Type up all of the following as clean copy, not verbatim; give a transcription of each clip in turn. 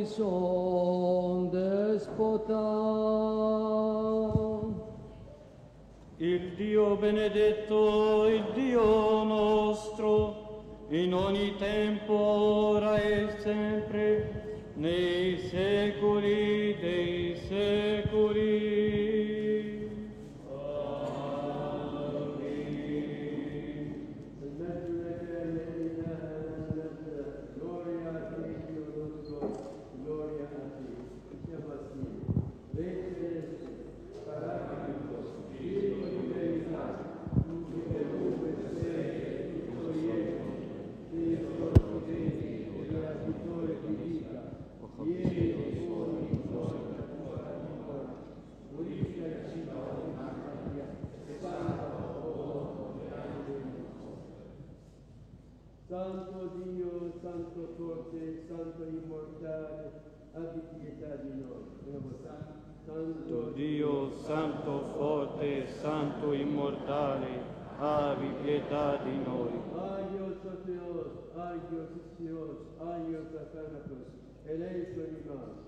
son despota. Il Dio benedetto, il Dio nostro, in ogni tempo, ora e sempre, nei secoli dei secoli. Santo Dio, Santo forte, Santo immortale, abbi pietà di noi. Santo Dio, Santo forte, Santo immortale, abbi pietà di noi. Agios o Theos, agios Theos, agios Athanatos, eleison imas.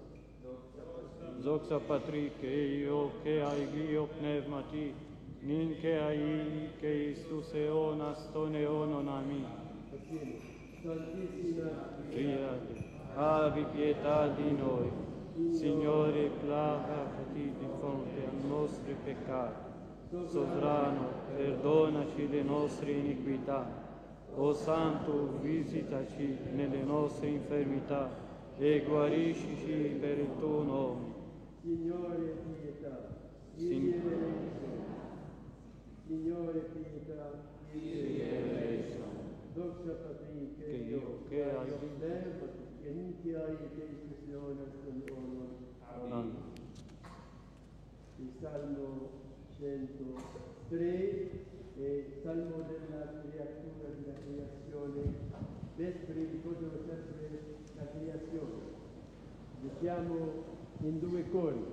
Δόξα Πατρί και Υιό και Αγίο Πνεύματι, νυν και αεί και εις τους αιώνας των αιώνων. Αμήν. Santissima Criate, abbi pietà di noi. Signore, placati di fronte ai nostri peccati. Sovrano, perdonaci le nostre iniquità. O Santo, visitaci nelle nostre infermità e guariscici per il tuo nome. Signore pietà, Signore pietà, Doxa Patri, che io, che hai che non ti hai che istruzione al Amen. Il Salmo 103 è Salmo della creatura, della creazione, vespri ricordano sempre la creazione. Diciamo in due cori.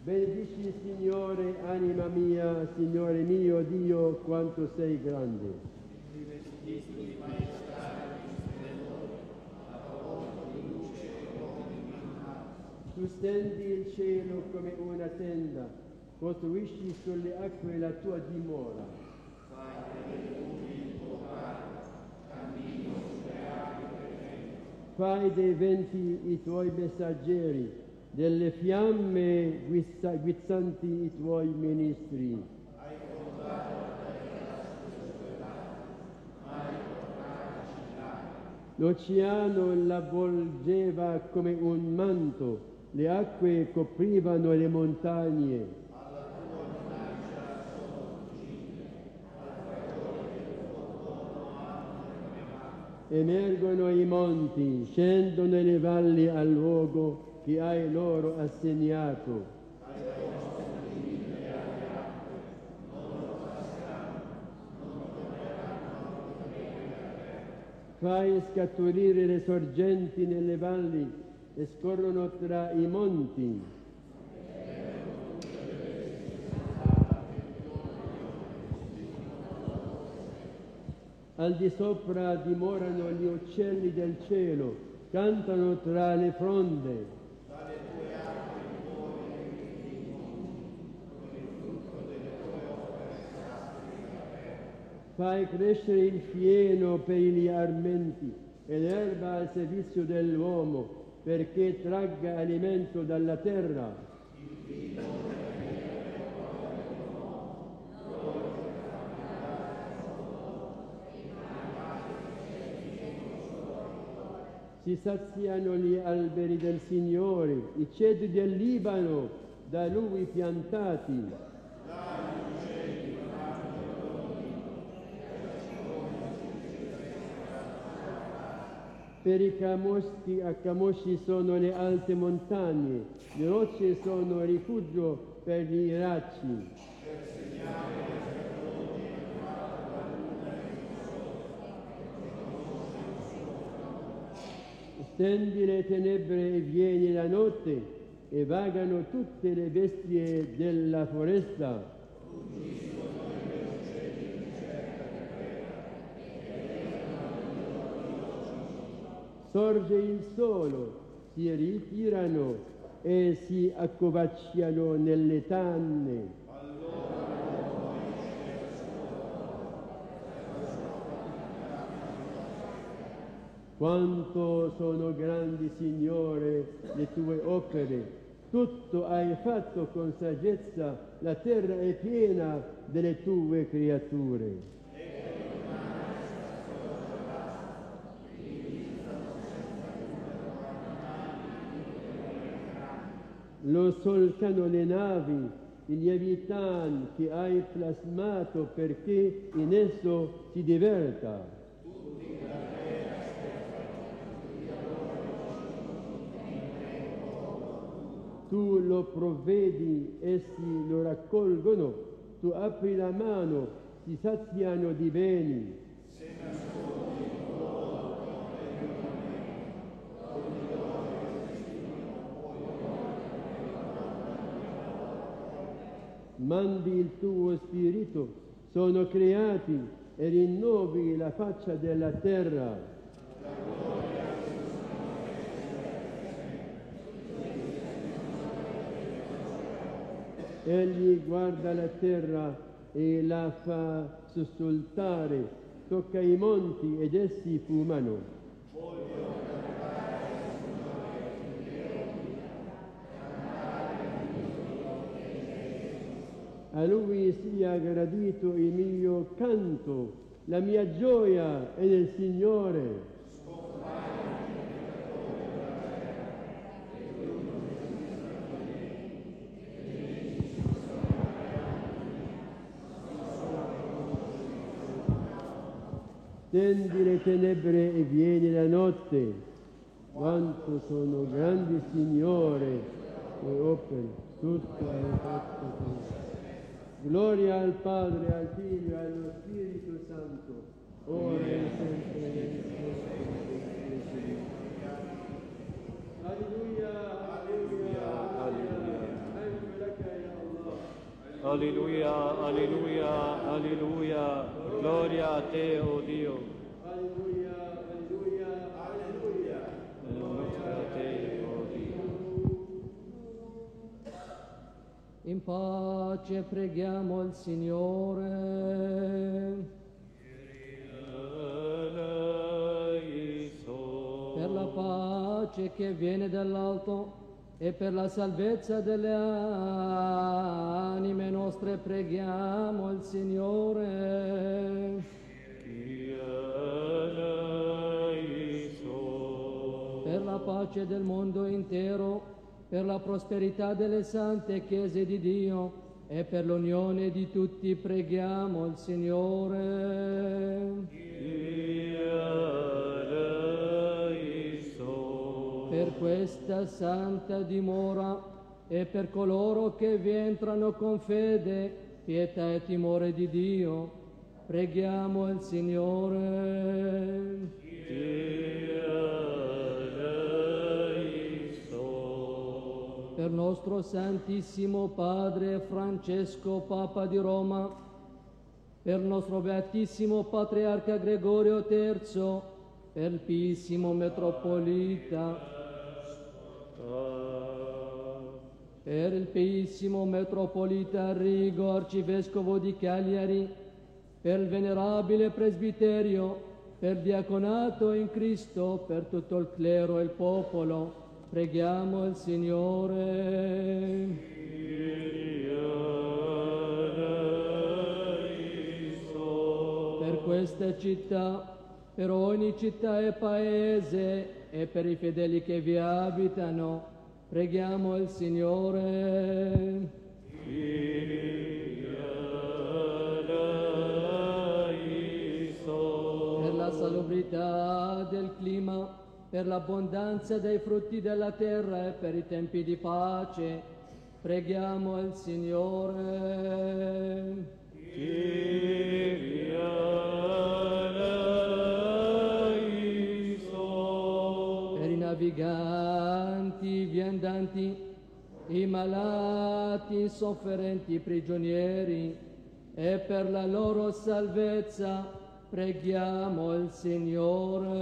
Benedici Signore, anima mia, Signore mio Dio, quanto sei grande. Tu stendi il cielo come una tenda, costruisci sulle acque la tua dimora. Fai dei venti i tuoi messaggeri, delle fiamme guizzanti i tuoi ministri. L'oceano l'avvolgeva come un manto, le acque coprivano le montagne. Emergono i monti, scendono le valli al luogo che hai loro assegnato. Fai scaturire le sorgenti nelle valli e scorrono tra i monti. Al di sopra dimorano gli uccelli del cielo, cantano tra le fronde. Fai crescere il fieno per gli armenti e l'erba al servizio dell'uomo, perché tragga alimento dalla terra. Si saziano gli alberi del Signore, i cedri del Libano, da Lui piantati. Per i camoschi a Camosci sono le alte montagne, le rocce sono rifugio per gli racci. Stendi le tenebre e vieni la notte, e vagano tutte le bestie della foresta. Sorge il si ritirano e si accovacciano nelle tanne. Quanto sono grandi, Signore, le tue opere, tutto hai fatto con saggezza, la terra è piena delle tue creature. Lo solcano le navi, i lievitan che hai plasmato perché in esso si diverta. Tu lo provvedi, essi lo raccolgono, tu apri la mano, si saziano di beni. Mandi il tuo spirito, sono creati e rinnovi la faccia della terra. Egli guarda la terra e la fa sussultare, tocca i monti ed essi fumano. A lui sia gradito il mio canto, la mia gioia è nel Signore. Stendi le tenebre e vieni la notte, quanto sono grandi, Signore, le opere, tutto hai fatto tu. Gloria al Padre, al Figlio e allo Spirito Santo, ora e sempre nel Alleluia, alleluia, alleluia. Alleluia, alleluia, alleluia. Gloria a te, o Dio. Alleluia, alleluia, alleluia. Gloria a te, o Dio. In pace preghiamo il Signore. Per la pace che viene dall'alto e per la salvezza delle anime nostre preghiamo il Signore. Per la pace del mondo intero, per la prosperità delle sante chiese di Dio e per l'unione di tutti preghiamo il Signore. Per questa santa dimora e per coloro che vi entrano con fede, pietà e timore di Dio, preghiamo il Signore. Per nostro Santissimo Padre Francesco, Papa di Roma, per nostro Beatissimo Patriarca Gregorio III, per il Piissimo Metropolita, per il Piissimo Metropolita Arrigo, Arcivescovo di Cagliari, per il Venerabile Presbiterio, per il Diaconato in Cristo, per tutto il clero e il popolo, preghiamo il Signore. Per questa città, per ogni città e paese e per i fedeli che vi abitano, preghiamo il Signore. Per la salubrità del clima, per l'abbondanza dei frutti della terra e per i tempi di pace, preghiamo il Signore. Per i naviganti, i viandanti, i malati, i sofferenti, i prigionieri e per la loro salvezza, preghiamo il Signore.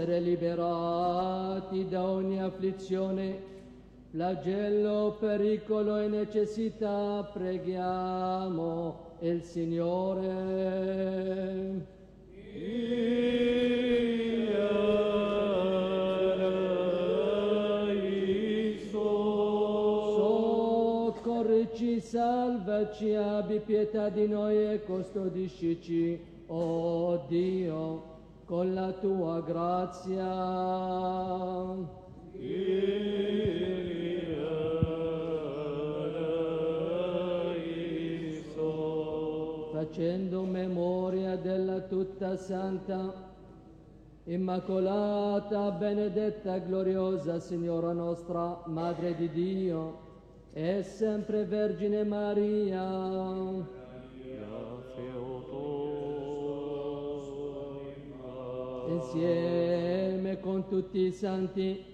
essere liberati da ogni afflizione, flagello, pericolo e necessità, preghiamo il Signore. Soccorrici, salvaci, abbi pietà di noi e custodiscici, o Dio, con la tua grazia. Facendo memoria della tutta santa, immacolata, benedetta, gloriosa Signora nostra, Madre di Dio, e sempre Vergine Maria, insieme con tutti i santi,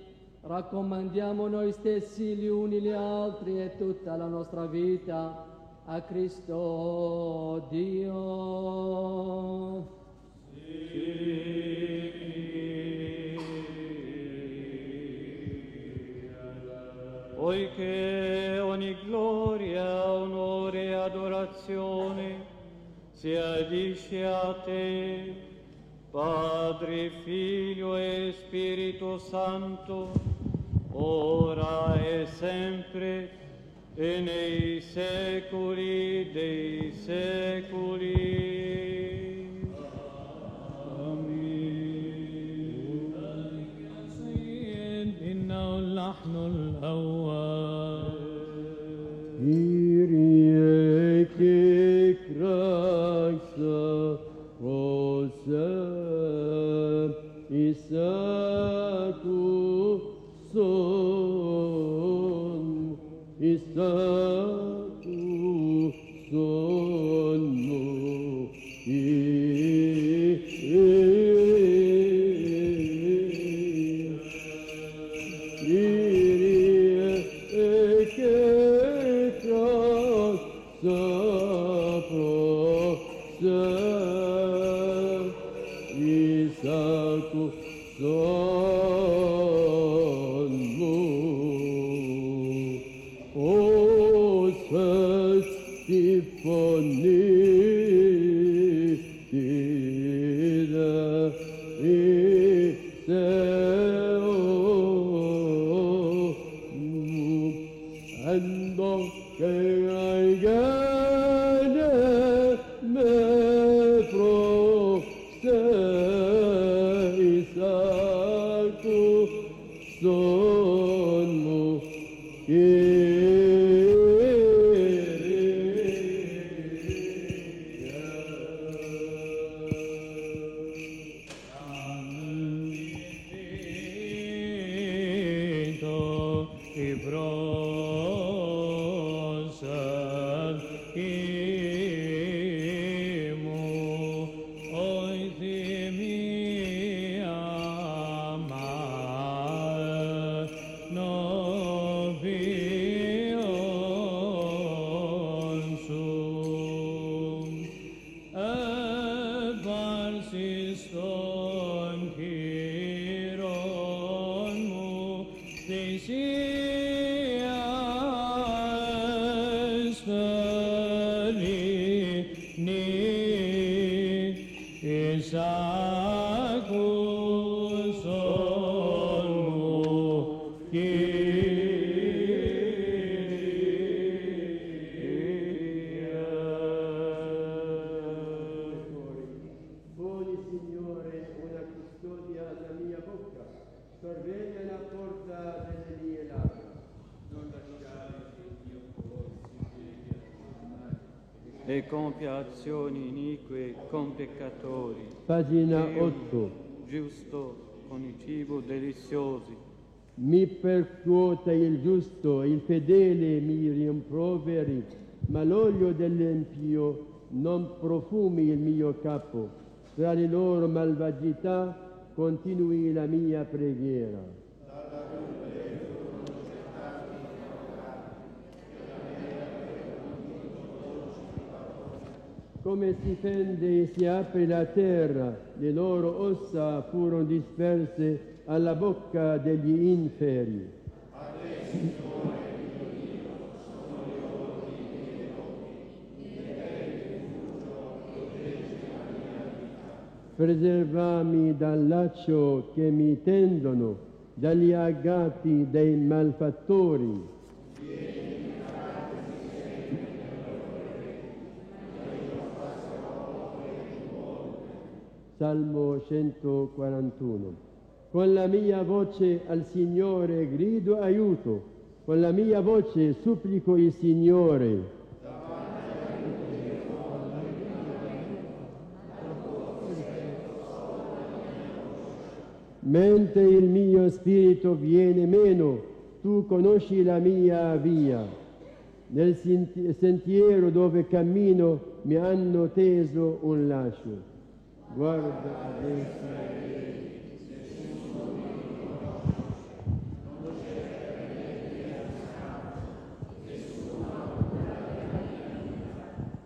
raccomandiamo noi stessi gli uni gli altri e tutta la nostra vita a Cristo Dio. Poiché ogni gloria, onore e adorazione si adisce a te, Padre, Figlio e Spirito Santo, ora e sempre e nei secoli dei secoli. آمين. إنه اللحن الأول. Kyrie que graça rosa isaku son isaku son e compiazioni inique con peccatori. Pagina Dio, 8. giusto con i cibo deliziosi. Mi percuota il giusto, il fedele mi rimproveri, ma l'olio dell'empio non profumi il mio capo. Tra le loro malvagità continui la mia preghiera. Come si fende e si apre la terra, le loro ossa furono disperse alla bocca degli inferi. Preservami dal laccio che mi tendono, dagli agati dei malfattori. Salmo 141. Con la mia voce al Signore grido aiuto, con la mia voce supplico il Signore. Mentre il mio spirito viene meno, tu conosci la mia via. Nel sentiero dove cammino mi hanno teso un lascio. Guarda adesso.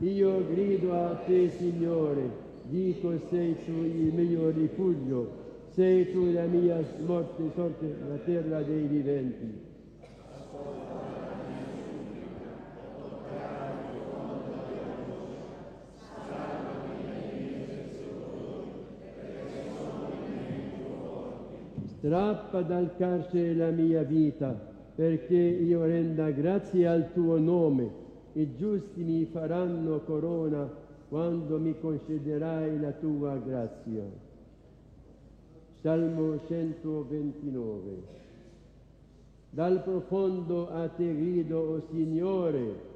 Io grido a te, Signore, dico sei tu il mio rifugio. Sei tu la mia sorte, la terra dei viventi. Strappa dal carcere la mia vita, perché io renda grazie al tuo nome. I giusti mi faranno corona quando mi concederai la tua grazia. Salmo 129. Dal profondo a te grido, o Signore.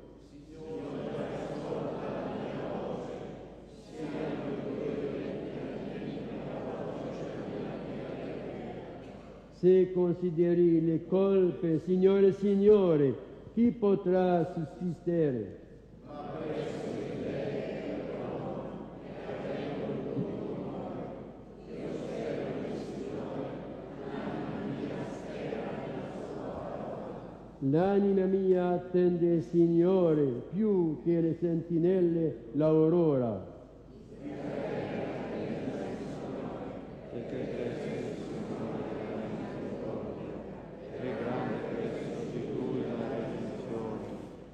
Se consideri le colpe, Signore, Signore, chi potrà sussistere? L'anima mia attende il Signore più che le sentinelle l'aurora.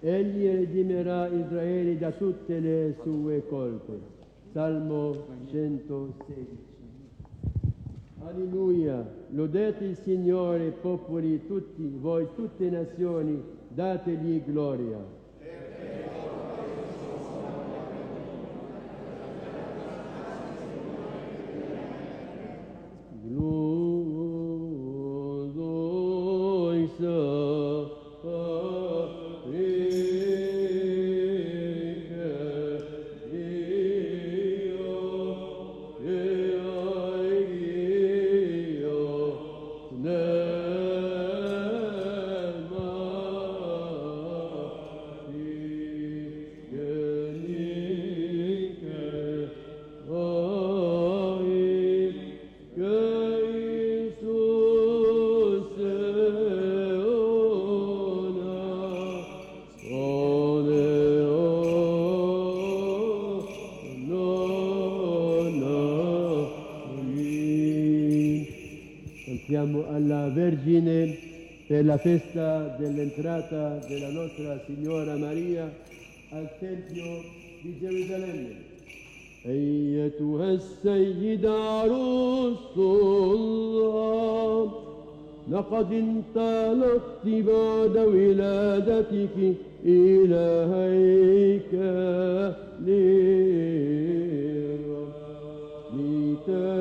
Egli redimerà Israele da tutte le sue colpe. Salmo 116. Alleluia, lodate il Signore, popoli tutti, voi tutte nazioni, dategli gloria. Alla Vergine per la festa dell'entrata della Nostra Signora Maria al Tempio di Gerusalemme. أيتها السيدة عروس الله لقد انطلقت بعد ولادتك إلى هيكل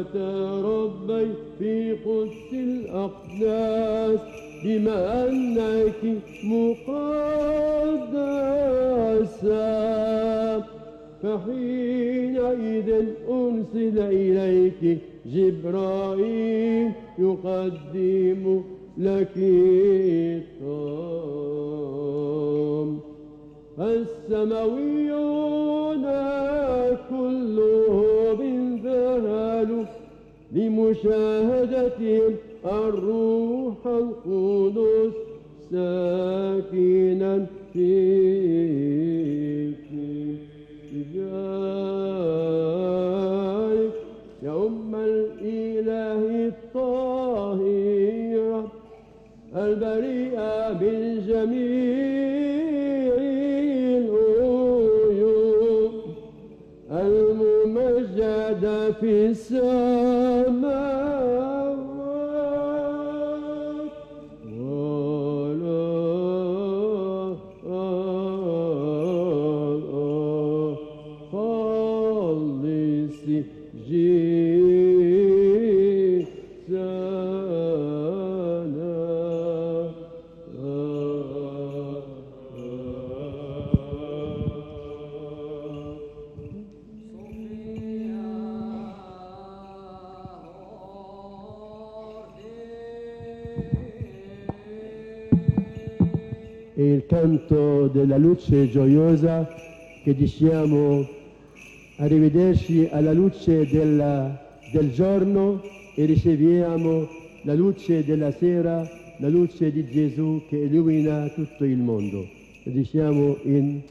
لتتربي في قدس الأقداس بما أنك مقدسة فحينئذ أرسل إليك جبرائيل يقدم لك الطعام السماويون كلهم انذهلوا لمشاهدتهم الروح القدس ساكنا فيك. مجد في السماوات ولا خلص il canto della luce gioiosa che diciamo arrivederci alla luce del giorno e riceviamo la luce della sera, la luce di Gesù che illumina tutto il mondo. Lo diciamo in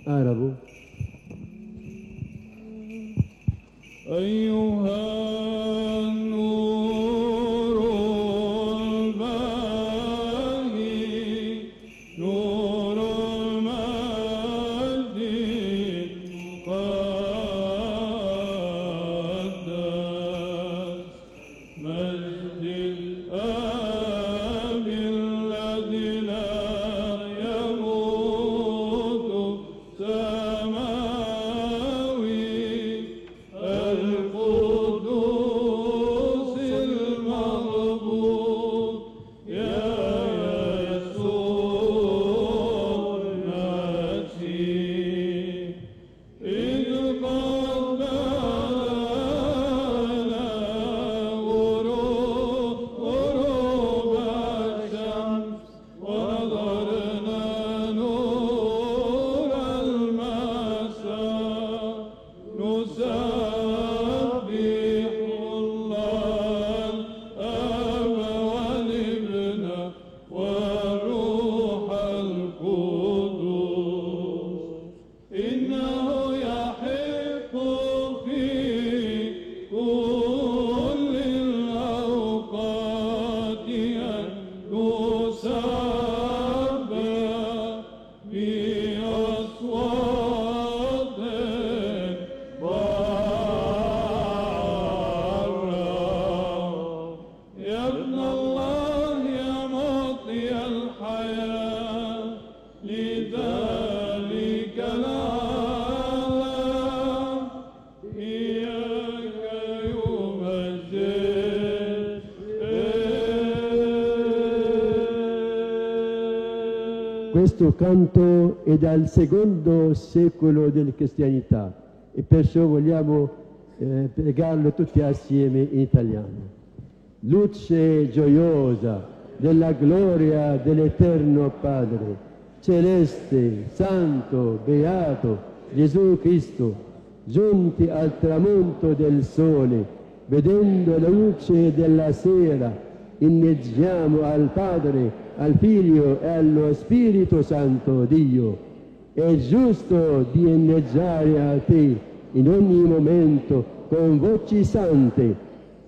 arabo. أيها النور الباهي نور المجد المقدس مجد الآب الذي لا يموت سماوي القدوس المغبوط يا يسوع المسيح إذ قد بان غروب الشمس ونظرنا نور المساء نسبح الله الآب والابن والروح القدس إنه يحق في كل الأوقات أن نسبح بأصوات بارة يا ابن الله يا معطي الحياة لذلك العالم إياك يمجد. Questo canto è dal secondo secolo della cristianità e perciò vogliamo pregarlo tutti assieme in italiano. Luce gioiosa della gloria dell'Eterno Padre, celeste, santo, beato Gesù Cristo, giunti al tramonto del sole, vedendo la luce della sera, inneggiamo al Padre, al Figlio e allo Spirito Santo Dio. È giusto di inneggiare a te in ogni momento con voci sante,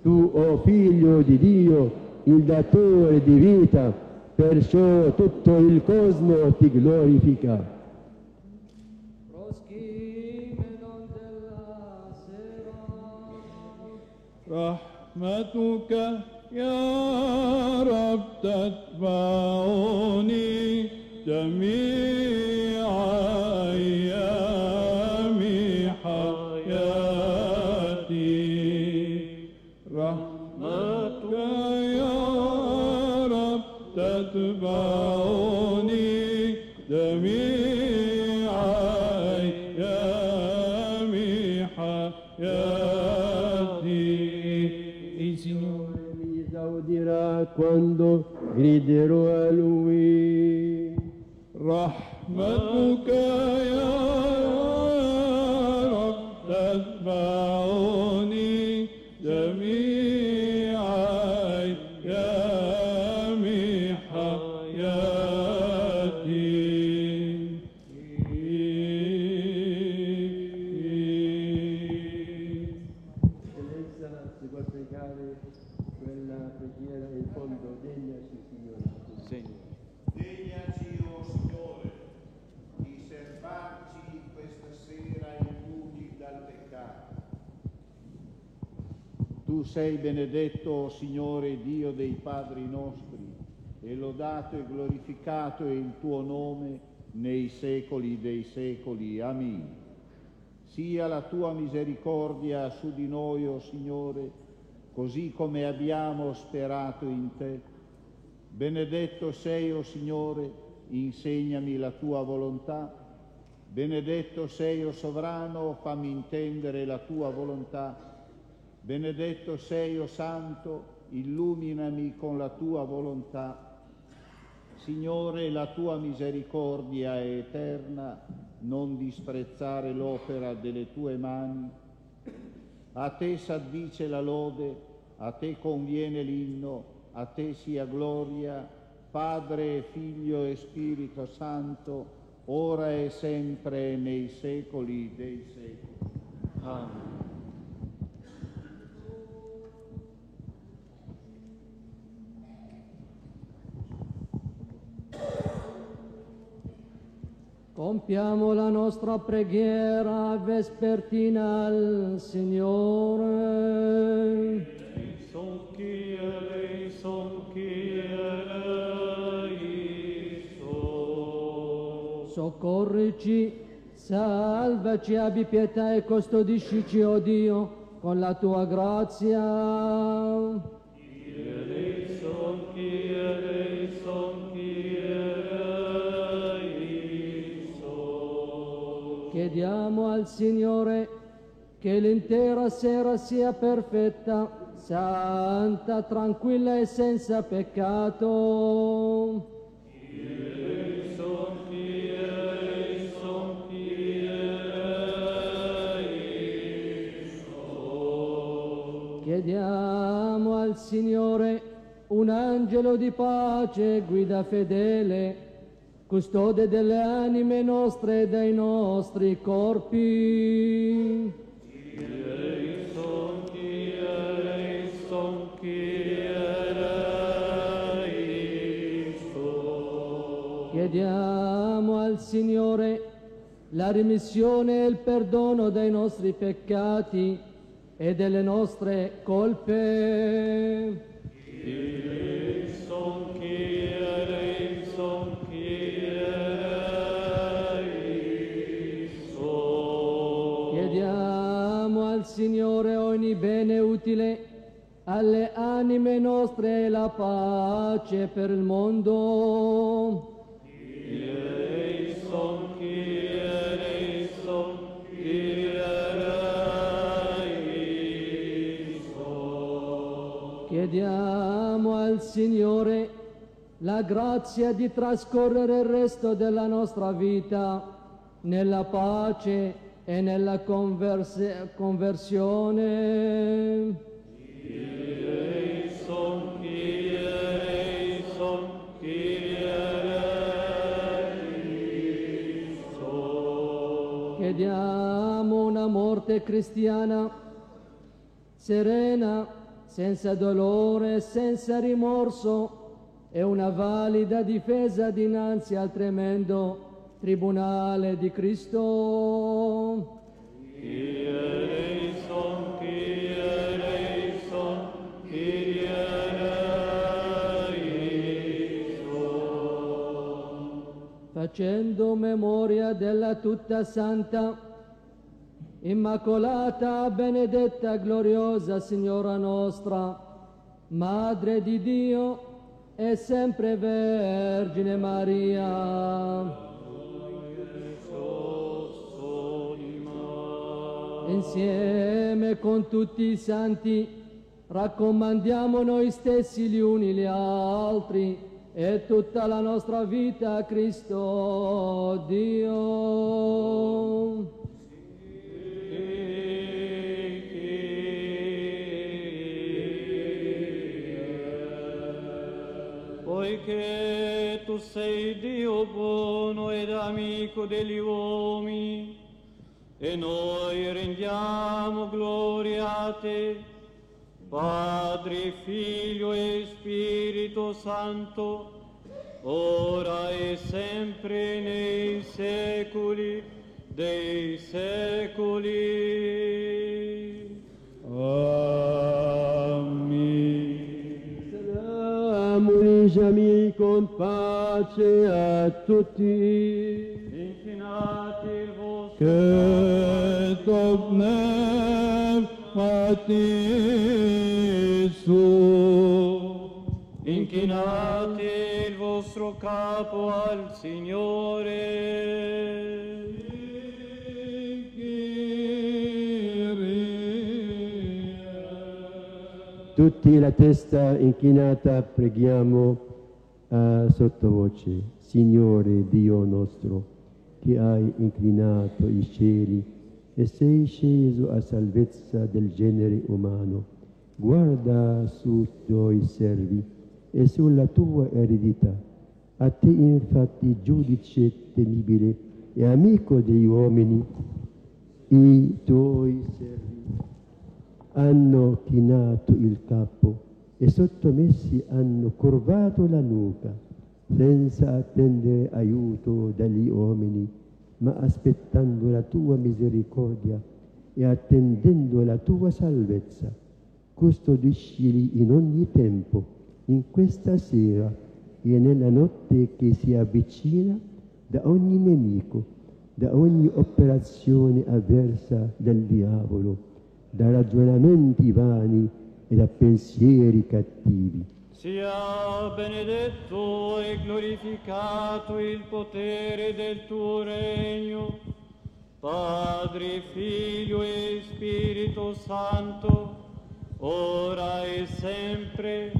tu, o Figlio di Dio, il datore di vita, perciò tutto il cosmo ti glorifica. Proskimenon della sera. رحمتك يا رب تتبعني جميع أيام حياتي رحمتك يا رب تتبعني جميع أيام حياتي Il Signore Mi esaudirà quando griderò a Lui. رحمتك يا رب تتبعني جميع أيام حياتي. Eccellenza, si può pregare quella preghiera in fondo, degnaci, Signore. Signore. Degnaci, oh Signore, di servarci questa sera imputi dal peccato Tu sei benedetto, Signore Dio dei padri nostri, e lodato e glorificato è il tuo nome nei secoli dei secoli. Amen. Sia la tua misericordia su di noi, o Signore, così come abbiamo sperato in te. Benedetto sei, o Signore, insegnami la tua volontà. Benedetto sei, o Sovrano, fammi intendere la tua volontà. Benedetto sei, o Santo, illuminami con la tua volontà. Signore, la tua misericordia è eterna, non disprezzare l'opera delle tue mani. A te s'addice la lode, a te conviene l'inno, a te sia gloria, Padre, Figlio e Spirito Santo, ora e sempre nei secoli dei secoli. Amen. Compiamo la nostra preghiera vespertina al Signore. Soccorrici, salvaci, abbi pietà e custodiscici, o Dio, con la tua grazia. Chiediamo al Signore che l'intera sera sia perfetta, santa, tranquilla e senza peccato. Chiediamo al Signore un angelo di pace, guida fedele, custode delle anime nostre e dei nostri corpi. Chiediamo al Signore la rimissione e il perdono dei nostri peccati e delle nostre colpe. Chiediamo al Signore ogni bene utile alle anime nostre e la pace per il mondo. Chiediamo al Signore la grazia di trascorrere il resto della nostra vita nella pace e nella conversione. Chiediamo una morte cristiana serena, senza dolore, senza rimorso, e una valida difesa dinanzi al tremendo tribunale di Cristo. Facendo memoria della tutta santa, immacolata, benedetta, gloriosa Signora nostra, Madre di Dio e sempre Vergine Maria, insieme con tutti i santi raccomandiamo noi stessi gli uni gli altri e tutta la nostra vita a Cristo Dio. Poiché tu sei Dio buono ed amico degli uomini, e noi rendiamo gloria a te, Padre, Figlio e Spirito Santo, ora e sempre nei secoli dei secoli. Amen. dirigiami con pace a tutti. Inchinate il vostro che tornati su. Inchinate il vostro capo al Signore. Tutti la testa inchinata preghiamo a sottovoce. Signore Dio nostro, che hai inclinato i cieli e sei sceso a salvezza del genere umano, guarda sui tuoi servi e sulla tua eredità. A te infatti, giudice temibile e amico degli uomini, i tuoi servi hanno chinato il capo e sottomessi hanno curvato la nuca, senza attendere aiuto dagli uomini, ma aspettando la tua misericordia e attendendo la tua salvezza. Custodiscili in ogni tempo, in questa sera e nella notte che si avvicina, da ogni nemico, da ogni operazione avversa del diavolo, da ragionamenti vani e da pensieri cattivi. Sia benedetto e glorificato il potere del tuo regno, Padre, Figlio e Spirito Santo, ora e sempre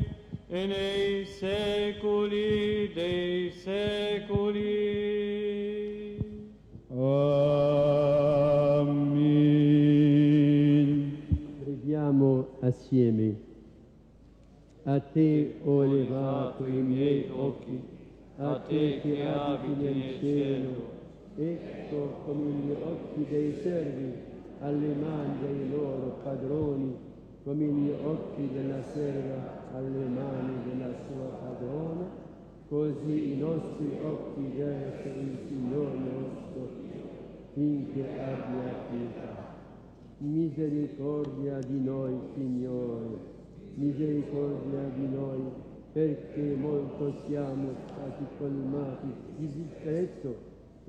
e nei secoli dei secoli. Amen. Preghiamo assieme. A te ho levato i miei occhi, a te che abiti nel cielo. Ecco come gli occhi dei servi alle mani dei loro padroni, come gli occhi della serva alle mani della sua padrona, così i nostri occhi verso il Signore nostro, finché abbia pietà. Misericordia di noi, Signore, misericordia di noi, perché molto siamo stati colmati di disprezzo,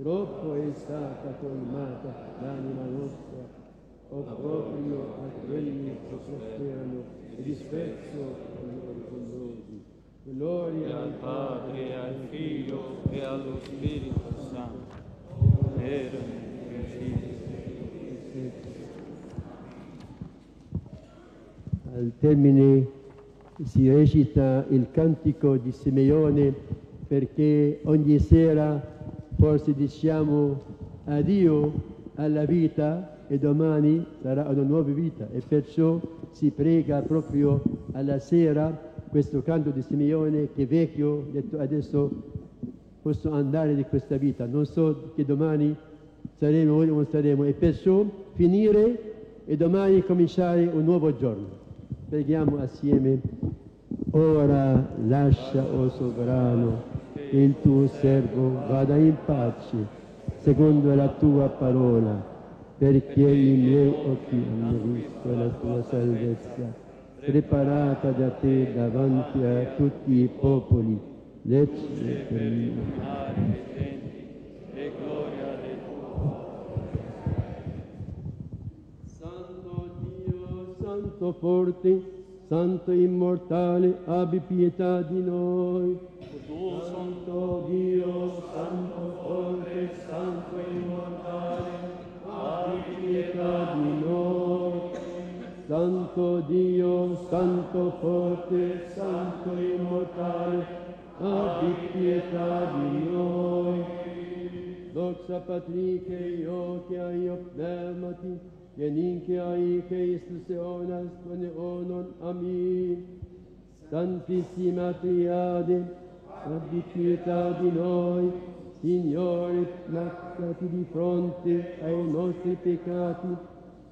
troppo è stata colmata l'anima nostra, o proprio a quelli che prosperano e disprezzo agli orgogliosi. Gloria Al Padre, al Figlio e allo Spirito Santo. Era nel principio. Al termine si recita il cantico di Simeone, perché ogni sera forse diciamo addio alla vita e domani sarà una nuova vita, e perciò si prega proprio alla sera questo canto di Simeone, che vecchio, detto adesso posso andare di questa vita, non so che domani saremo o non saremo, e perciò finire e domani cominciare un nuovo giorno. Preghiamo assieme. Ora lascia, o sovrano, che il tuo servo vada in pace, secondo la tua parola, perché i miei occhi hanno visto la tua salvezza, preparata da te davanti a tutti i popoli, legge per E gloria del tuo. Santo Dio, Santo forte, Santo immortale, abbi pietà di noi. Santo Dio, Santo forte, Santo immortale, abbi pietà di noi. Santo Dio, Santo forte, Santo immortale, abbi pietà di noi. Doxa Patri, che io che io pneumati, che ai che Iistus eonas con eonon. Amin. Santissima Triade, abbi pietà di noi. Signore, placati di fronte ai nostri peccati.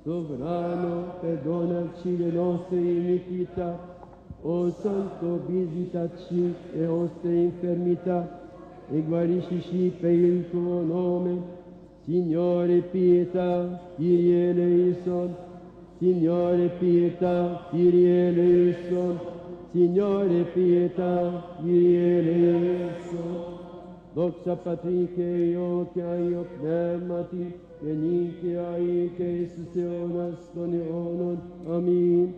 Sovrano, perdonaci le nostre iniquità. O Santo, visitaci le nostre infermità e guariscici per il tuo nome. Signore, pietà, Kyrie eleison. Signore, pietà, Kyrie eleison. Signore pietà di elesso. Doxa Patri che io pneumati, veni che ai che susionas doneonon. Amin.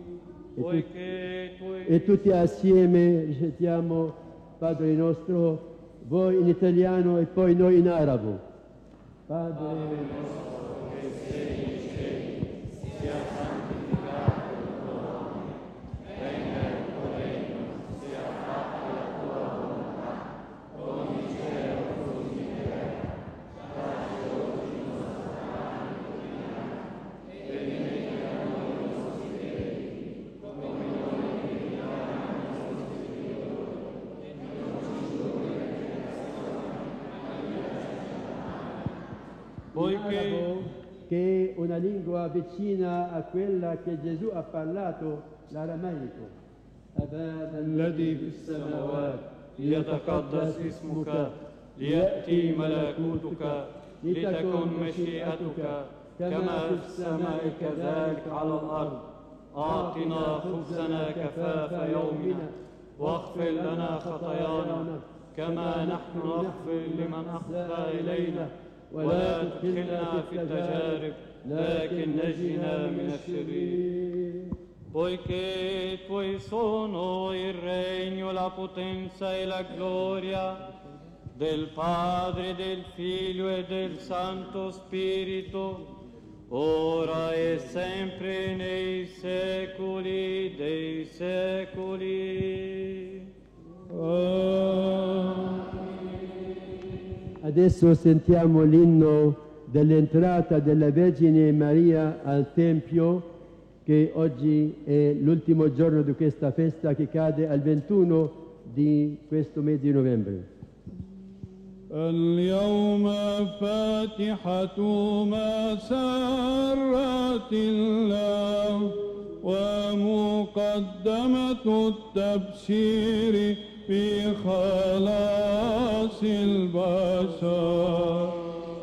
E tutti assieme recitiamo Padre nostro, voi in italiano e poi noi in arabo. Padre nostro. Che è una lingua vicina a quella che Gesù ha parlato, l'aramaico. الذي في السماوات ليتقدس اسمك ليأتي ملكوتك لتكن مشيئتك كما في السماء كذلك على الأرض. أعطنا خبزنا كفاف يومنا واغفر لنا خطايانا كما نحن نغفر لمن أخطأ إلينا ولا تدخلنا في التجارب لكن نجنا من الشرير. Poiché tuoi sono il regno, la potenza e la gloria del Padre, del Figlio e del Santo Spirito, ora e sempre nei secoli dei secoli. Adesso sentiamo l'inno dell'entrata della Vergine Maria al Tempio, che oggi è l'ultimo giorno di questa festa che cade al 21 di questo mese di novembre. اليوم فاتحة مسرات الله ومقدمة التبشير في خلاص البشر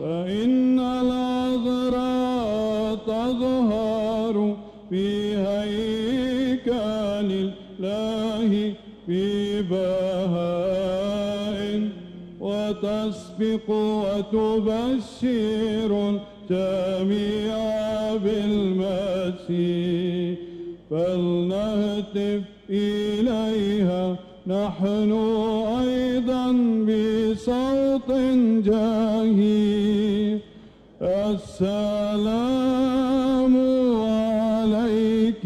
فإن العذراء تظهر في هيكل الله في بهاء وتسبق وتبشر الجميع بالمسيح فلنهتف إليها نحن أيضا بصوت جاهي السلام عليك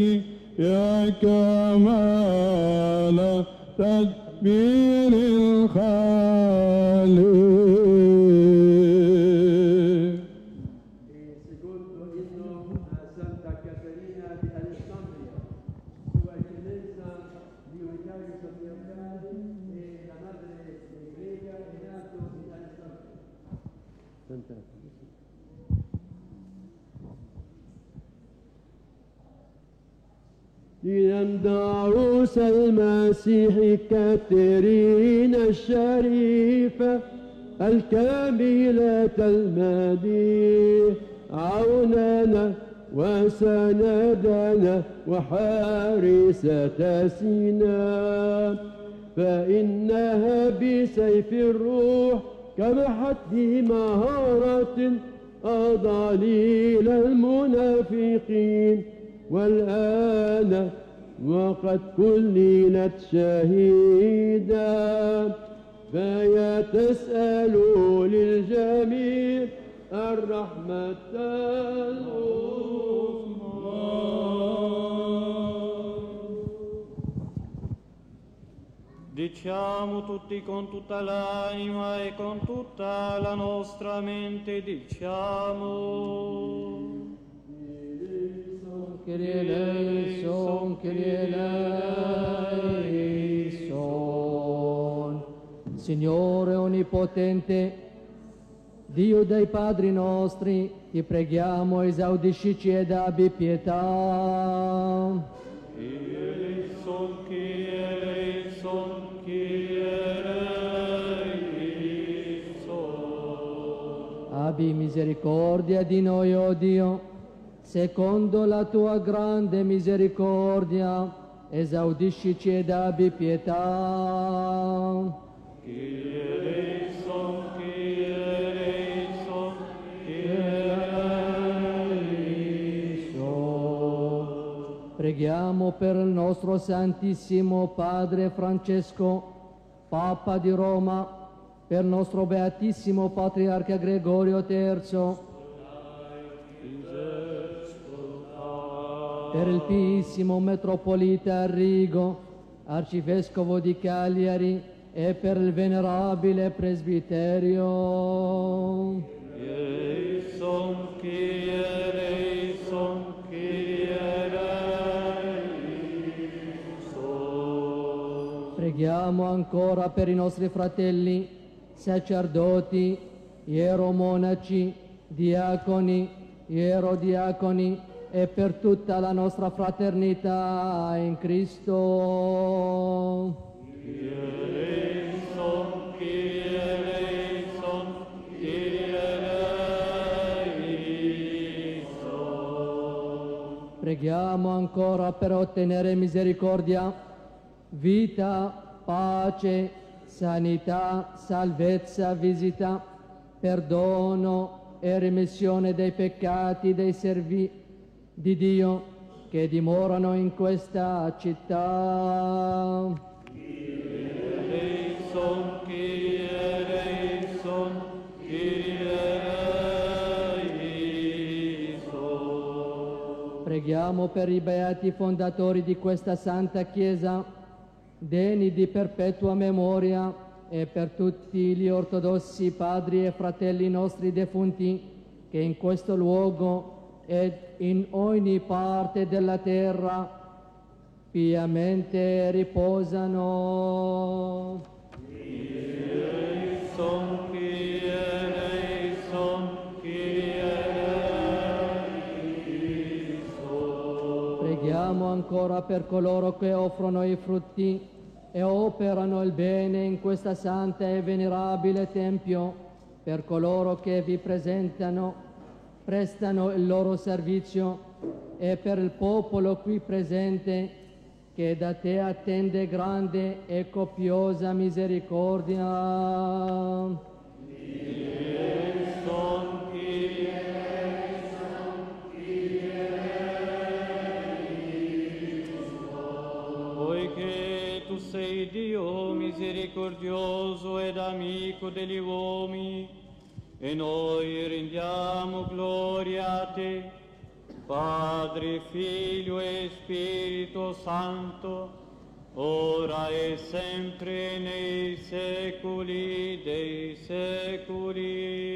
يا كمال تدبير الخالق. Secondo inno a Santa Caterina di Alessandria, sua eccellenza Vicario Sapientale e la madre greca è nato in Alessandria. لنمد عروس المسيح كاترين الشريفة الكاملة المديح عوننا وسندنا وحارسة سينا فإنها بسيف الروح كمحت بمهارة أضاليل المنافقين والآن وقد كللت شهيدا فيا تسأل للجميع الرحمة Diciamo tutti con tutta l'anima e con tutta la nostra mente, diciamo. Kyrie eleison, Kyrie eleison. Signore Onnipotente, Dio dei Padri nostri, ti preghiamo, esaudiscici ed abbi pietà. Abbi misericordia di noi, o Dio, secondo la tua grande misericordia, esaudiscici ed abbi pietà. Kyrie eleison, Kyrie eleison, Kyrie eleison. Preghiamo per il nostro Santissimo Padre Francesco, Papa di Roma, per il nostro Beatissimo Patriarca Gregorio III, per il Piissimo Metropolita Arrigo, Arcivescovo di Cagliari, e per il Venerabile Presbiterio. Eleison, Kyrie eleison, Kyrie eleison. Preghiamo ancora per i nostri fratelli, sacerdoti, ieromonaci, diaconi, ierodiaconi e per tutta la nostra fraternità in Cristo. Kyrie eleison, Kyrie eleison, Kyrie eleison. Preghiamo ancora per ottenere misericordia, vita, pace, sanità, salvezza, visita, perdono e remissione dei peccati dei servi di Dio che dimorano in questa città. Eleison, Kyrie eleison, Kyrie eleison. Preghiamo per i beati fondatori di questa Santa Chiesa, degni di perpetua memoria, e per tutti gli ortodossi padri e fratelli nostri defunti che in questo luogo ed in ogni parte della terra piamente riposano. Kyrie eleison, Kyrie eleison, Kyrie eleison. Preghiamo ancora per coloro che offrono i frutti e operano il bene in questa santa e venerabile Tempio, per coloro che vi prestano il loro servizio e per il popolo qui presente che da te attende grande e copiosa misericordia. Eleison, Kyrie eleison. Poiché tu sei Dio misericordioso ed amico degli uomini, e noi rendiamo gloria a te, Padre, Figlio e Spirito Santo, ora e sempre nei secoli dei secoli.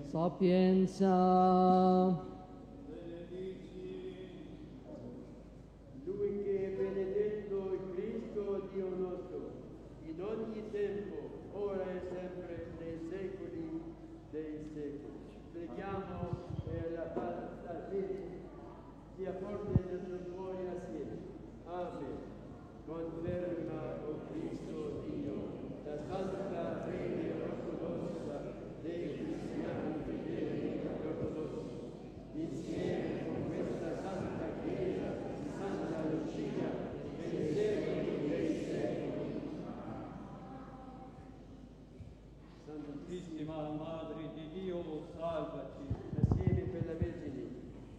Sapienza. Lui che è benedetto il Cristo Dio nostro, in ogni tempo, ora e sempre, nei secoli dei secoli. Preghiamo per la fede sia forte nel suo cuore assieme. Amen. Conferma, o Cristo Dio, la santa fede ortodossa dei cristiani fedeli ortodossi, insieme con questa santa Chiesa di Santa Lucia, per i secoli dei secoli. Santissima Madre di Dio, salvaci. Assieme per la Vergine,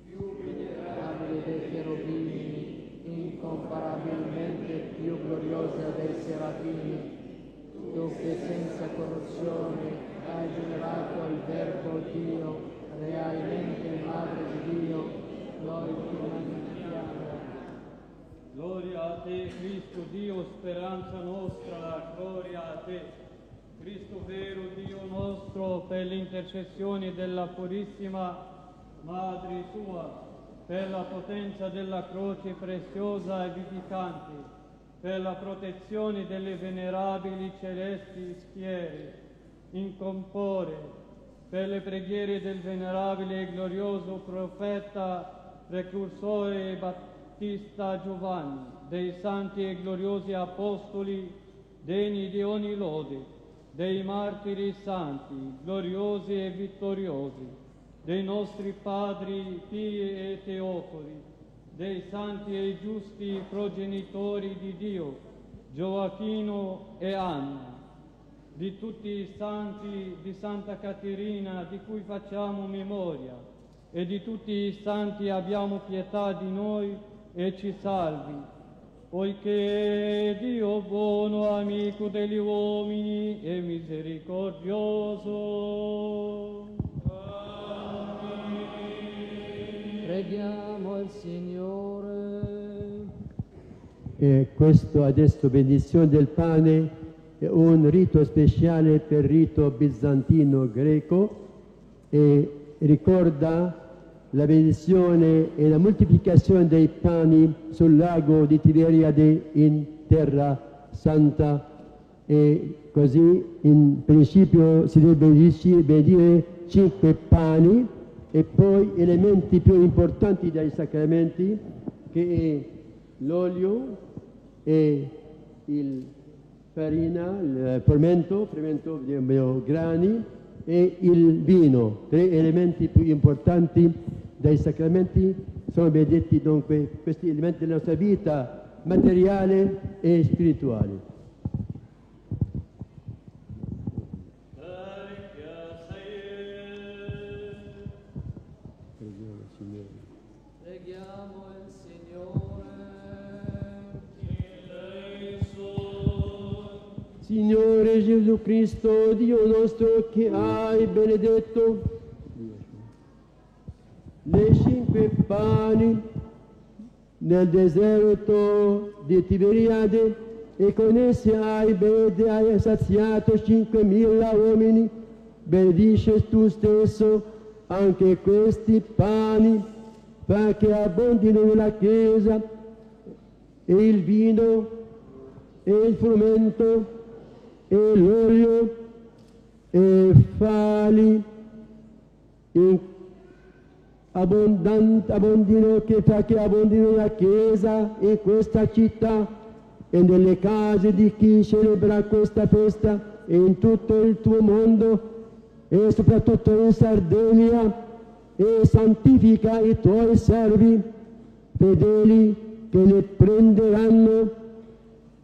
più venerabile Dei cherubini, incomparabilmente più gloriosa dei serafini, tu che senza corruzione hai generato il Verbo Dio, realmente Madre di Dio, noi ti magnifichiamo. Gloria a te, Cristo Dio, speranza nostra, gloria a te. Cristo vero Dio nostro, per le intercessioni della purissima Madre sua, per la potenza della croce preziosa e vivificante, per la protezione delle venerabili celesti schiere, incompore, per le preghiere del venerabile e glorioso profeta, precursore Battista Giovanni, dei santi e gloriosi apostoli, degni di ogni lode, dei martiri santi, gloriosi e vittoriosi, dei nostri padri Pii e Teofori, dei santi e giusti progenitori di Dio, Gioacchino e Anna, di tutti i santi di Santa Caterina di cui facciamo memoria, e di tutti i santi abbiamo pietà di noi e ci salvi, poiché Dio buono, amico degli uomini e misericordioso. Preghiamo il Signore. E questo adesso benedizione del pane è un rito speciale per rito bizantino greco e ricorda la benedizione e la moltiplicazione dei pani sul lago di Tiberiade in Terra Santa, e così in principio si deve benedire 5 pani e poi elementi più importanti dei sacramenti, che è l'olio e il farina, il fermento grani e il vino. 3 elementi più importanti dei sacramenti sono benedetti, dunque questi elementi della nostra vita materiale e spirituale. Preghiamo il Signore. Signore Gesù Cristo, Dio nostro, che hai benedetto le 5 pani nel deserto di Tiberiade e con esse hai saziato 5.000 uomini, benedice tu stesso anche questi pani, fa che abbondino nella Chiesa e il vino e il frumento e l'olio, e fali abbondino, che fa che abbondino la Chiesa in questa città e nelle case di chi celebra questa festa e in tutto il tuo mondo e soprattutto in Sardegna, e santifica i tuoi servi fedeli che ne prenderanno,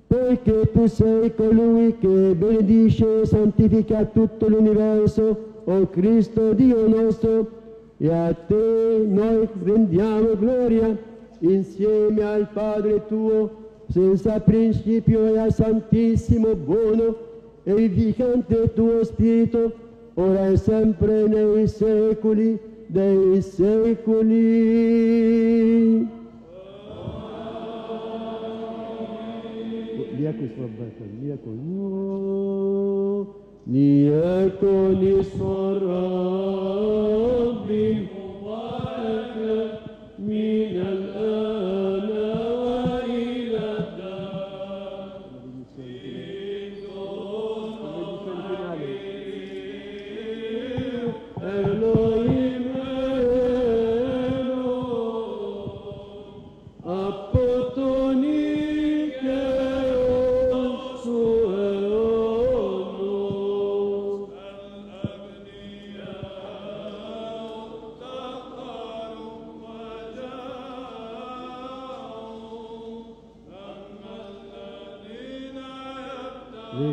poiché tu sei colui che benedice e santifica tutto l'universo, o Cristo Dio nostro, e a te noi rendiamo gloria insieme al Padre tuo, senza principio, e al Santissimo, buono e vivificante tuo Spirito, ora e sempre nei secoli dei secoli. Diakonis Rabbi Mubarak min al-ana wa ila dar. Elohim apotonique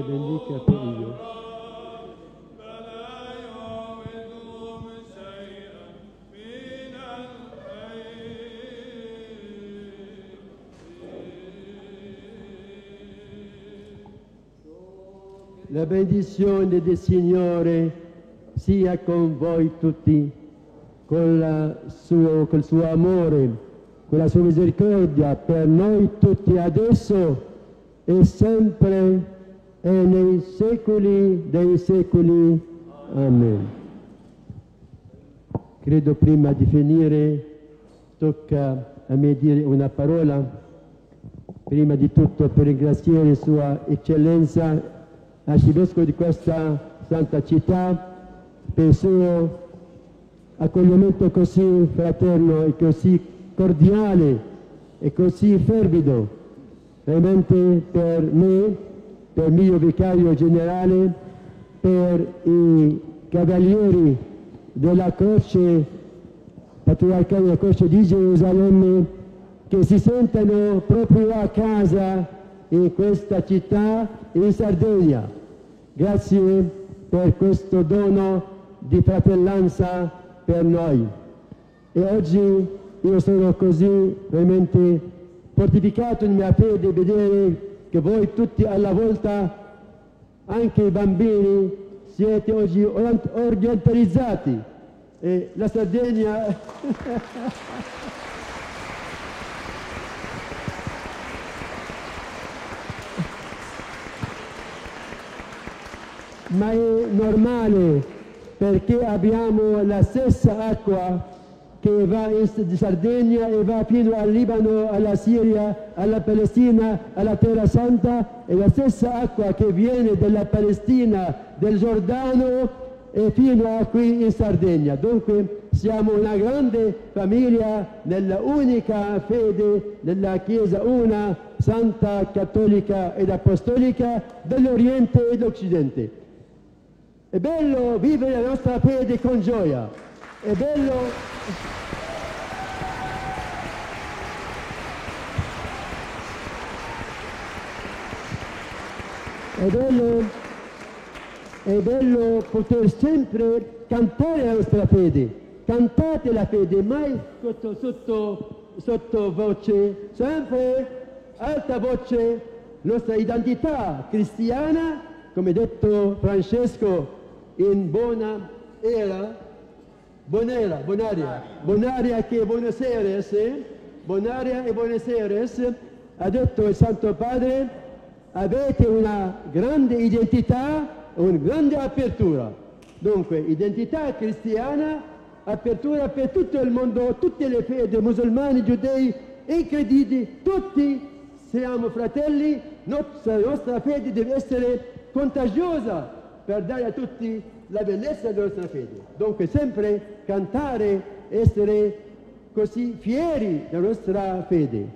bendica figlio. La benedizione del Signore sia con voi tutti, col suo amore, con la sua misericordia per noi tutti adesso e sempre e nei secoli dei secoli. Amen. Credo prima di finire tocca a me dire una parola, prima di tutto per ringraziare Sua Eccellenza Arcivescovo di questa santa città per il suo accoglimento così fraterno e così cordiale e così fervido, veramente per me, per il mio vicario generale, per i cavalieri della croce, patriarcale della croce di Gerusalemme, che si sentono proprio a casa in questa città, in Sardegna. Grazie per questo dono di fratellanza per noi. E oggi io sono così veramente fortificato nella mia fede di vedere che voi tutti alla volta, anche i bambini, siete oggi orientalizzati. E la Sardegna ma è normale, perché abbiamo la stessa acqua che va in Sardegna e va fino al Libano, alla Siria, alla Palestina, alla Terra Santa, è la stessa acqua che viene dalla Palestina, del Giordano e fino a qui in Sardegna. Dunque siamo una grande famiglia nella unica fede della Chiesa una, Santa, Cattolica ed Apostolica dell'Oriente e dell'Occidente. È bello vivere la nostra fede con gioia, è bello poter sempre cantare la nostra fede. Cantate la fede, mai sotto voce, sempre alta voce, nostra identità cristiana, come detto Francesco, in Bonaria che è Buenos Aires, Bonaria e Buenos Aires, ha detto il Santo Padre, avete una grande identità, una grande apertura. Dunque, identità cristiana, apertura per tutto il mondo, tutte le fedi, musulmani, giudei e crediti, tutti siamo fratelli, la nostra fede deve essere contagiosa per dare a tutti la bellezza della nostra fede. Dunque sempre cantare, essere così fieri della nostra fede.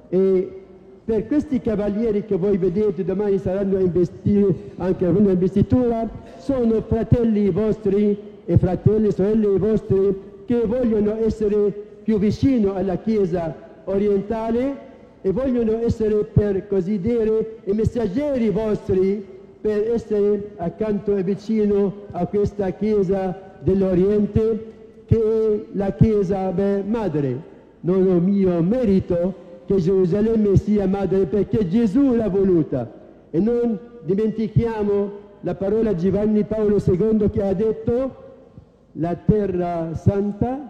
E per questi cavalieri che voi vedete domani saranno investiti anche alla investitura, sono fratelli vostri e fratelli e sorelle vostri che vogliono essere più vicino alla Chiesa orientale e vogliono essere, per così dire, i messaggeri vostri per essere accanto e vicino a questa Chiesa dell'Oriente che è la Chiesa madre. Non è mio merito che Gerusalemme sia madre perché Gesù l'ha voluta. E non dimentichiamo la parola Giovanni Paolo II che ha detto: la terra santa,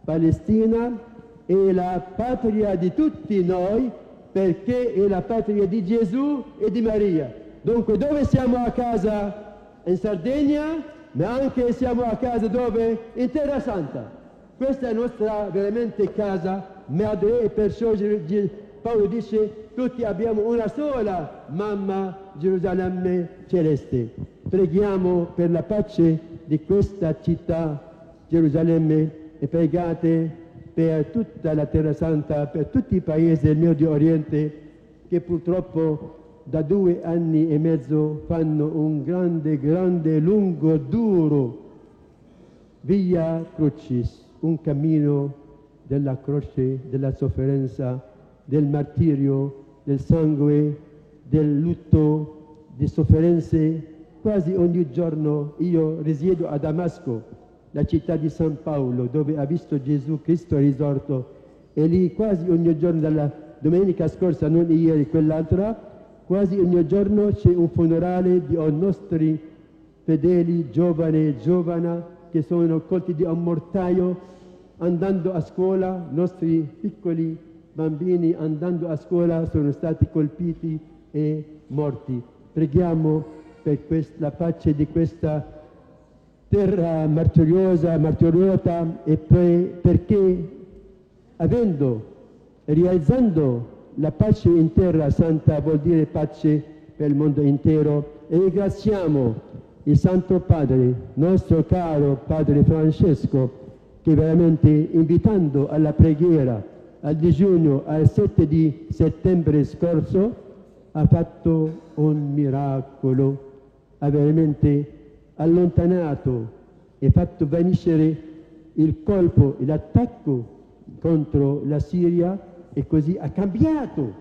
Palestina, è la patria di tutti noi perché è la patria di Gesù e di Maria. Dunque dove siamo a casa? In Sardegna, ma anche siamo a casa dove? In Terra Santa. Questa è la nostra veramente casa madre e perciò Paolo dice tutti abbiamo una sola mamma, Gerusalemme celeste. Preghiamo per la pace di questa città, Gerusalemme, e pregate per tutta la Terra Santa, per tutti i paesi del Medio Oriente che purtroppo da 2 anni e mezzo fanno un grande, lungo, duro via crucis, un cammino della croce, della sofferenza, del martirio, del sangue, del lutto, di sofferenze. Quasi ogni giorno io risiedo a Damasco, la città di San Paolo, dove ha visto Gesù Cristo risorto, e lì quasi ogni giorno, dalla domenica scorsa, non ieri, quell'altra, quasi ogni giorno c'è un funerale di nostri fedeli, giovani, che sono colti di un mortaio andando a scuola, nostri piccoli bambini andando a scuola sono stati colpiti e morti. Preghiamo per la pace di questa terra martoriata e perché realizzando la pace in Terra Santa vuol dire pace per il mondo intero. E ringraziamo il Santo Padre, nostro caro Padre Francesco, che veramente invitando alla preghiera, al digiuno, al 7 di settembre scorso, ha fatto un miracolo, ha veramente allontanato e fatto vincere il colpo, l'attacco contro la Siria, e così ha cambiato,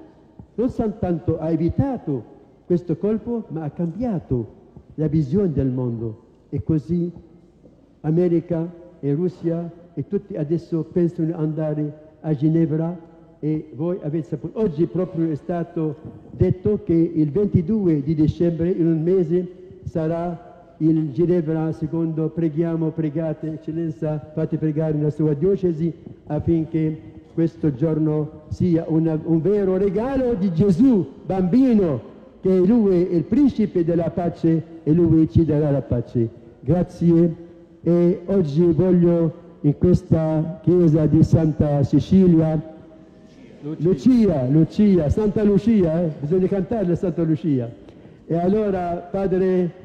non soltanto ha evitato questo colpo, ma ha cambiato la visione del mondo, e così America e Russia e tutti adesso pensano di andare a Ginevra. E voi avete saputo, oggi proprio è stato detto che il 22 di dicembre, in un mese, sarà il Ginevra. Secondo pregate Eccellenza, fate pregare la sua diocesi affinché questo giorno sia un vero regalo di Gesù bambino, che lui è il principe della pace e lui ci darà la pace. Grazie. E oggi voglio, in questa chiesa di Santa Cecilia, Lucia, Santa Lucia, bisogna cantare la Santa Lucia. E allora Padre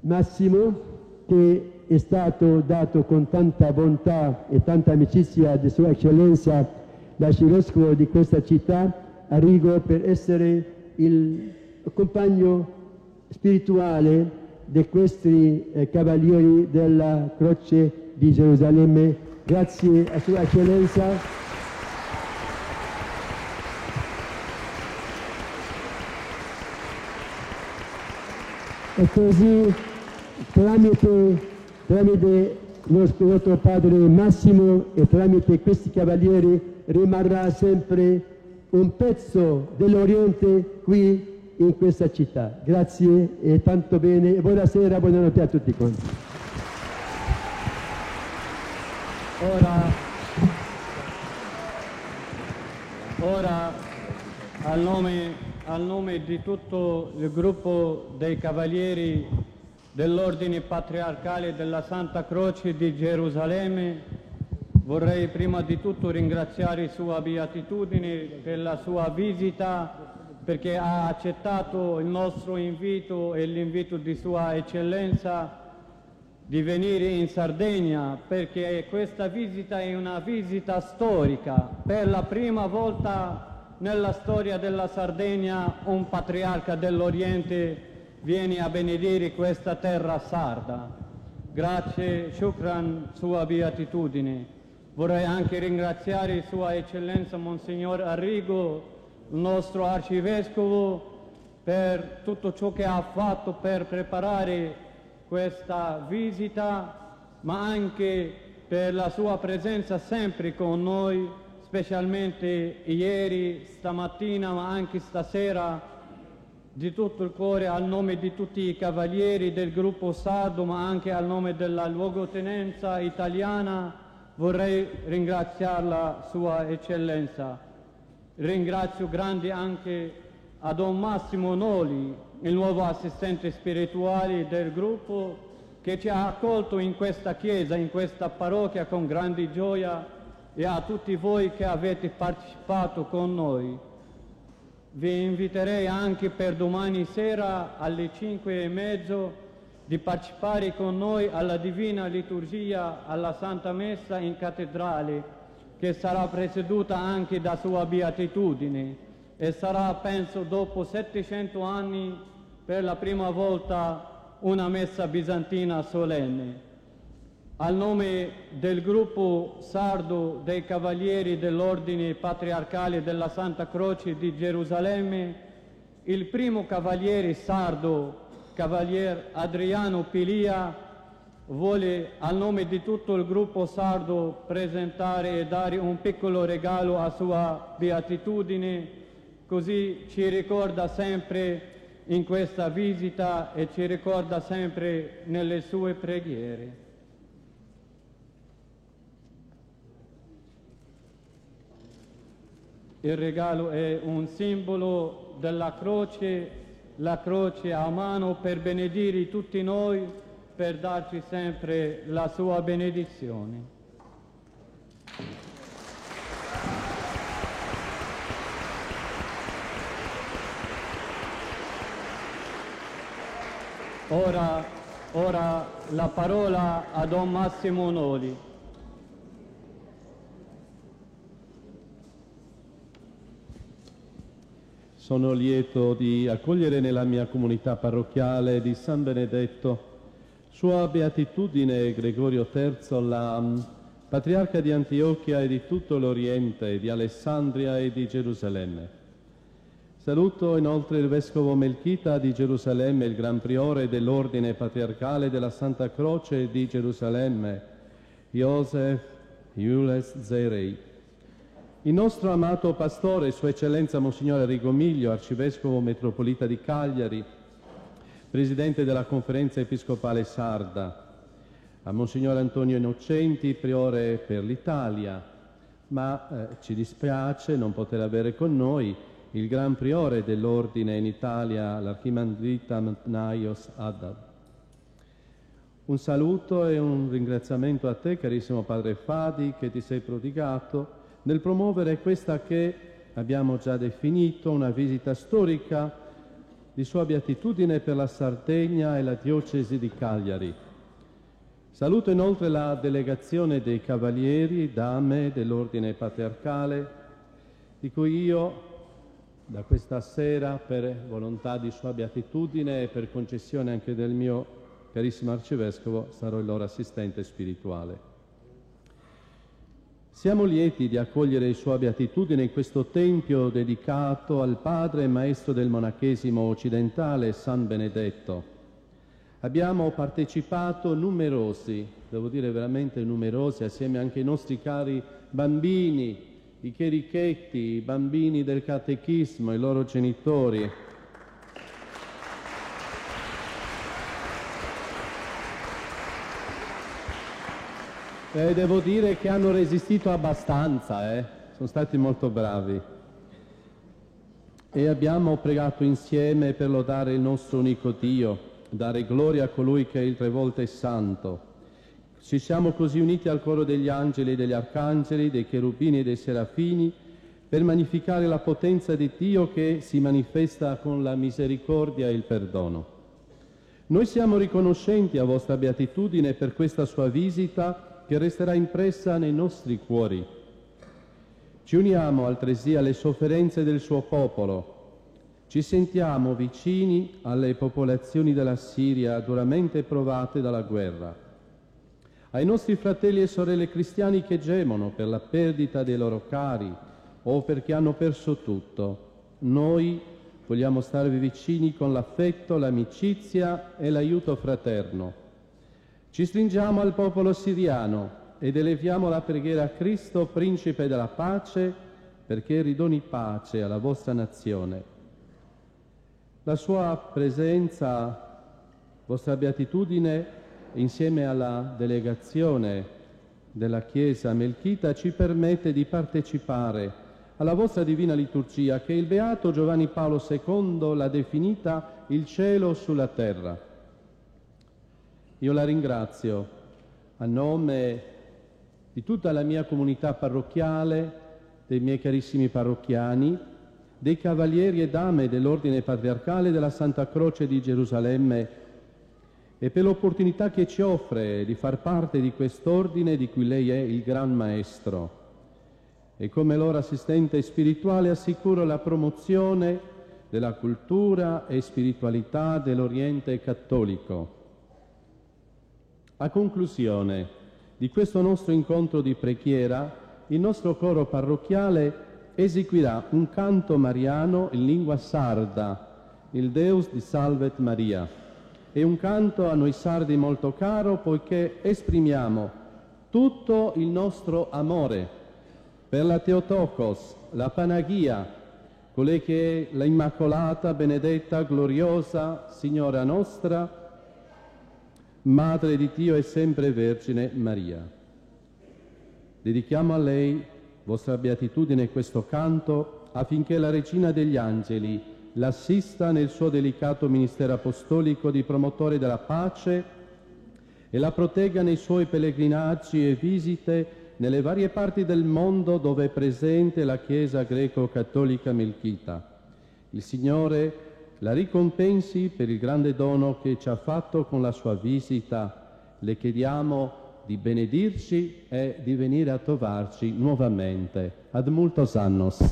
Massimo, che è stato dato con tanta bontà e tanta amicizia di Sua Eccellenza l'arcivescovo di questa città, Arrigo, per essere il compagno spirituale di questi cavalieri della Croce di Gerusalemme. Grazie a Sua Eccellenza. E così tramite nostro Padre Massimo e tramite questi cavalieri rimarrà sempre un pezzo dell'Oriente qui in questa città. Grazie e tanto bene, e buonasera, buonanotte a tutti quanti. Ora al nome di tutto il gruppo dei Cavalieri dell'Ordine Patriarcale della Santa Croce di Gerusalemme, vorrei prima di tutto ringraziare Sua Beatitudine per la sua visita, perché ha accettato il nostro invito e l'invito di Sua Eccellenza di venire in Sardegna, perché questa visita è una visita storica. Per la prima volta nella storia della Sardegna un patriarca dell'Oriente viene a benedire questa terra sarda. Grazie, shukran, Sua Beatitudine. Vorrei anche ringraziare Sua Eccellenza Monsignor Arrigo, il nostro arcivescovo, per tutto ciò che ha fatto per preparare questa visita, ma anche per la sua presenza sempre con noi, specialmente ieri, stamattina, ma anche stasera. Di tutto il cuore, al nome di tutti i cavalieri del gruppo sardo, ma anche al nome della luogotenenza italiana, vorrei ringraziarla, Sua Eccellenza. Ringrazio grande anche a Don Massimo Noli, il nuovo assistente spirituale del gruppo, che ci ha accolto in questa chiesa, in questa parrocchia con grande gioia, e a tutti voi che avete partecipato con noi. Vi inviterei anche per domani sera alle 5:30 di partecipare con noi alla Divina Liturgia, alla Santa Messa in Cattedrale, che sarà presieduta anche da Sua Beatitudine, e sarà, penso, dopo 700 anni per la prima volta una messa bizantina solenne. Al nome del gruppo sardo dei Cavalieri dell'Ordine Patriarcale della Santa Croce di Gerusalemme, il primo cavaliere sardo, Cavalier Adriano Pilia, vuole al nome di tutto il gruppo sardo presentare e dare un piccolo regalo a Sua Beatitudine, così ci ricorda sempre in questa visita e ci ricorda sempre nelle sue preghiere. Il regalo è un simbolo della croce, la croce a mano per benedire tutti noi, per darci sempre la sua benedizione. Ora la parola a Don Massimo Noli. Sono lieto di accogliere nella mia comunità parrocchiale di San Benedetto Sua Beatitudine Gregorio III, la Patriarca di Antiochia e di tutto l'Oriente, di Alessandria e di Gerusalemme. Saluto inoltre il Vescovo Melchita di Gerusalemme, il Gran Priore dell'Ordine Patriarcale della Santa Croce di Gerusalemme, Joseph Jules Zeirey. Il nostro amato pastore, Sua Eccellenza Monsignore Rigomiglio, Arcivescovo Metropolita di Cagliari, Presidente della Conferenza Episcopale Sarda, a Monsignore Antonio Innocenti, Priore per l'Italia, ma ci dispiace non poter avere con noi il Gran Priore dell'Ordine in Italia, l'Archimandrita Athanasios Haddad. Un saluto e un ringraziamento a te, carissimo Padre Fadi, che ti sei prodigato nel promuovere questa che abbiamo già definito una visita storica di Sua Beatitudine per la Sardegna e la Diocesi di Cagliari. Saluto inoltre la delegazione dei Cavalieri, Dame dell'Ordine Patriarcale, di cui io, da questa sera, per volontà di Sua Beatitudine e per concessione anche del mio carissimo Arcivescovo, sarò il loro assistente spirituale. Siamo lieti di accogliere Sua Beatitudine in questo tempio dedicato al padre e maestro del monachesimo occidentale, San Benedetto. Abbiamo partecipato numerosi, devo dire veramente numerosi, assieme anche ai nostri cari bambini, i chierichetti, i bambini del catechismo, i loro genitori. Devo dire che hanno resistito abbastanza, sono stati molto bravi. E abbiamo pregato insieme per lodare il nostro unico Dio, dare gloria a colui che è il tre volte santo. Ci siamo così uniti al coro degli angeli e degli arcangeli, dei cherubini e dei serafini, per magnificare la potenza di Dio che si manifesta con la misericordia e il perdono. Noi siamo riconoscenti a vostra Beatitudine per questa sua visita, che resterà impressa nei nostri cuori. Ci uniamo altresì alle sofferenze del suo popolo. Ci sentiamo vicini alle popolazioni della Siria duramente provate dalla guerra. Ai nostri fratelli e sorelle cristiani che gemono per la perdita dei loro cari o perché hanno perso tutto, noi vogliamo starvi vicini con l'affetto, l'amicizia e l'aiuto fraterno. Ci stringiamo al popolo siriano ed eleviamo la preghiera a Cristo, Principe della pace, perché ridoni pace alla vostra nazione. La sua presenza, vostra Beatitudine, insieme alla delegazione della Chiesa Melchita, ci permette di partecipare alla vostra divina liturgia, che il Beato Giovanni Paolo II l'ha definita il cielo sulla terra. Io la ringrazio a nome di tutta la mia comunità parrocchiale, dei miei carissimi parrocchiani, dei Cavalieri e Dame dell'Ordine Patriarcale della Santa Croce di Gerusalemme e per l'opportunità che ci offre di far parte di quest'ordine di cui lei è il Gran Maestro. E come loro assistente spirituale assicuro la promozione della cultura e spiritualità dell'Oriente cattolico. A conclusione di questo nostro incontro di preghiera, il nostro coro parrocchiale eseguirà un canto mariano in lingua sarda, il Deus di Salvet Maria. È un canto a noi sardi molto caro, poiché esprimiamo tutto il nostro amore per la Theotokos, la Panagia, colei che è la Immacolata, benedetta, gloriosa, Signora nostra, Madre di Dio e sempre Vergine Maria. Dedichiamo a lei, vostra Beatitudine, questo canto affinché la Regina degli Angeli l'assista nel suo delicato ministero apostolico di promotore della pace e la protegga nei suoi pellegrinaggi e visite nelle varie parti del mondo dove è presente la Chiesa greco-cattolica melchita. Il Signore la ricompensi per il grande dono che ci ha fatto con la sua visita. Le chiediamo di benedirci e di venire a trovarci nuovamente. Ad multos annos.